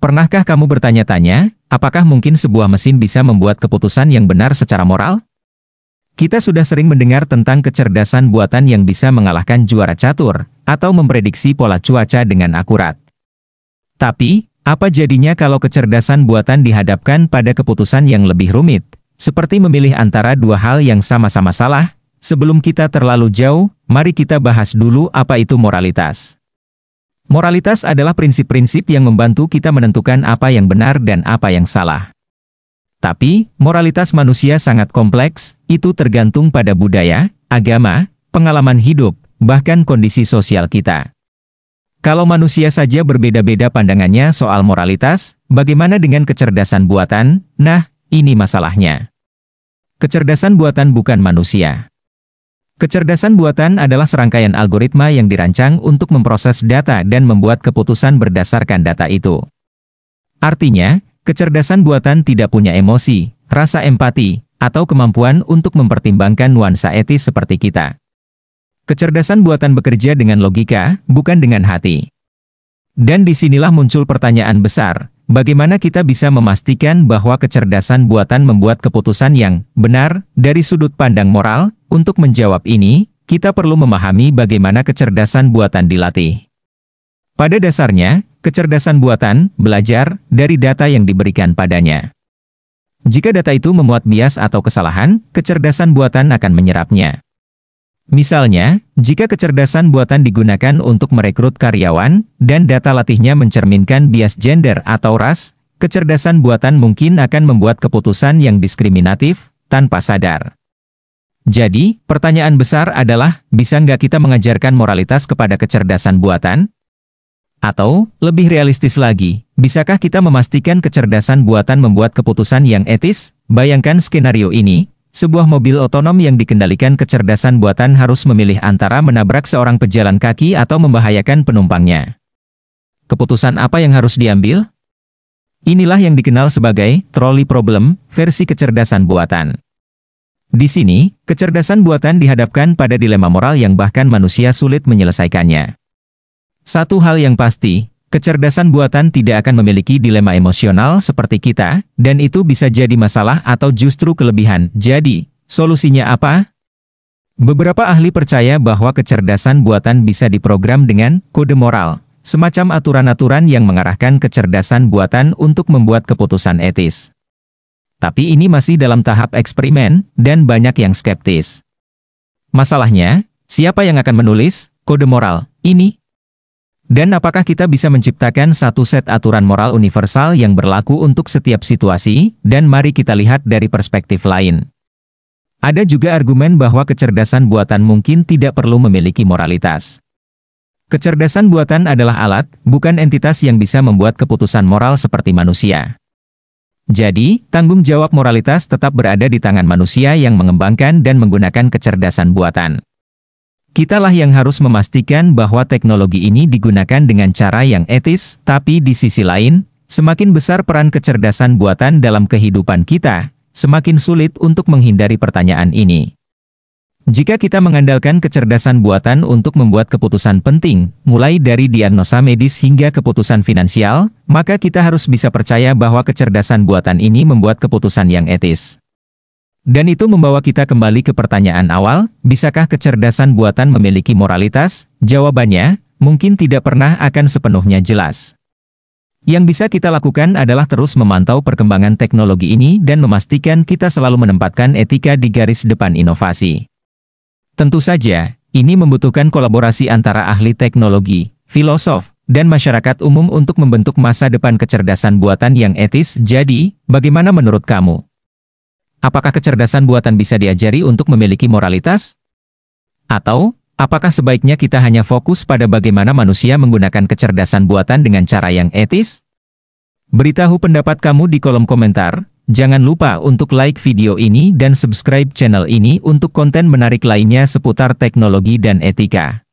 Pernahkah kamu bertanya-tanya, apakah mungkin sebuah mesin bisa membuat keputusan yang benar secara moral? Kita sudah sering mendengar tentang kecerdasan buatan yang bisa mengalahkan juara catur, atau memprediksi pola cuaca dengan akurat. Tapi, apa jadinya kalau kecerdasan buatan dihadapkan pada keputusan yang lebih rumit, seperti memilih antara dua hal yang sama-sama salah? Sebelum kita terlalu jauh, mari kita bahas dulu apa itu moralitas. Moralitas adalah prinsip-prinsip yang membantu kita menentukan apa yang benar dan apa yang salah. Tapi, moralitas manusia sangat kompleks, itu tergantung pada budaya, agama, pengalaman hidup, bahkan kondisi sosial kita. Kalau manusia saja berbeda-beda pandangannya soal moralitas, bagaimana dengan kecerdasan buatan? Nah, ini masalahnya. Kecerdasan buatan bukan manusia. Kecerdasan buatan adalah serangkaian algoritma yang dirancang untuk memproses data dan membuat keputusan berdasarkan data itu. Artinya, kecerdasan buatan tidak punya emosi, rasa empati, atau kemampuan untuk mempertimbangkan nuansa etis seperti kita. Kecerdasan buatan bekerja dengan logika, bukan dengan hati. Dan disinilah muncul pertanyaan besar, bagaimana kita bisa memastikan bahwa kecerdasan buatan membuat keputusan yang benar dari sudut pandang moral? Untuk menjawab ini, kita perlu memahami bagaimana kecerdasan buatan dilatih. Pada dasarnya, kecerdasan buatan belajar dari data yang diberikan padanya. Jika data itu memuat bias atau kesalahan, kecerdasan buatan akan menyerapnya. Misalnya, jika kecerdasan buatan digunakan untuk merekrut karyawan, dan data latihnya mencerminkan bias gender atau ras, kecerdasan buatan mungkin akan membuat keputusan yang diskriminatif, tanpa sadar. Jadi, pertanyaan besar adalah, bisa nggak kita mengajarkan moralitas kepada kecerdasan buatan? Atau, lebih realistis lagi, bisakah kita memastikan kecerdasan buatan membuat keputusan yang etis? Bayangkan skenario ini, sebuah mobil otonom yang dikendalikan kecerdasan buatan harus memilih antara menabrak seorang pejalan kaki atau membahayakan penumpangnya. Keputusan apa yang harus diambil? Inilah yang dikenal sebagai trolley problem versi kecerdasan buatan. Di sini, kecerdasan buatan dihadapkan pada dilema moral yang bahkan manusia sulit menyelesaikannya. Satu hal yang pasti, kecerdasan buatan tidak akan memiliki dilema emosional seperti kita, dan itu bisa jadi masalah atau justru kelebihan. Jadi, solusinya apa? Beberapa ahli percaya bahwa kecerdasan buatan bisa diprogram dengan kode moral, semacam aturan-aturan yang mengarahkan kecerdasan buatan untuk membuat keputusan etis. Tapi ini masih dalam tahap eksperimen, dan banyak yang skeptis. Masalahnya, siapa yang akan menulis kode moral ini? Dan apakah kita bisa menciptakan satu set aturan moral universal yang berlaku untuk setiap situasi? Dan mari kita lihat dari perspektif lain. Ada juga argumen bahwa kecerdasan buatan mungkin tidak perlu memiliki moralitas. Kecerdasan buatan adalah alat, bukan entitas yang bisa membuat keputusan moral seperti manusia. Jadi, tanggung jawab moralitas tetap berada di tangan manusia yang mengembangkan dan menggunakan kecerdasan buatan. Kitalah yang harus memastikan bahwa teknologi ini digunakan dengan cara yang etis, tapi di sisi lain, semakin besar peran kecerdasan buatan dalam kehidupan kita, semakin sulit untuk menghindari pertanyaan ini. Jika kita mengandalkan kecerdasan buatan untuk membuat keputusan penting, mulai dari diagnosa medis hingga keputusan finansial, maka kita harus bisa percaya bahwa kecerdasan buatan ini membuat keputusan yang etis. Dan itu membawa kita kembali ke pertanyaan awal, bisakah kecerdasan buatan memiliki moralitas? Jawabannya, mungkin tidak pernah akan sepenuhnya jelas. Yang bisa kita lakukan adalah terus memantau perkembangan teknologi ini dan memastikan kita selalu menempatkan etika di garis depan inovasi. Tentu saja, ini membutuhkan kolaborasi antara ahli teknologi, filosof, dan masyarakat umum untuk membentuk masa depan kecerdasan buatan yang etis. Jadi, bagaimana menurut kamu? Apakah kecerdasan buatan bisa diajari untuk memiliki moralitas? Atau, apakah sebaiknya kita hanya fokus pada bagaimana manusia menggunakan kecerdasan buatan dengan cara yang etis? Beritahu pendapat kamu di kolom komentar. Jangan lupa untuk like video ini dan subscribe channel ini untuk konten menarik lainnya seputar teknologi dan etika.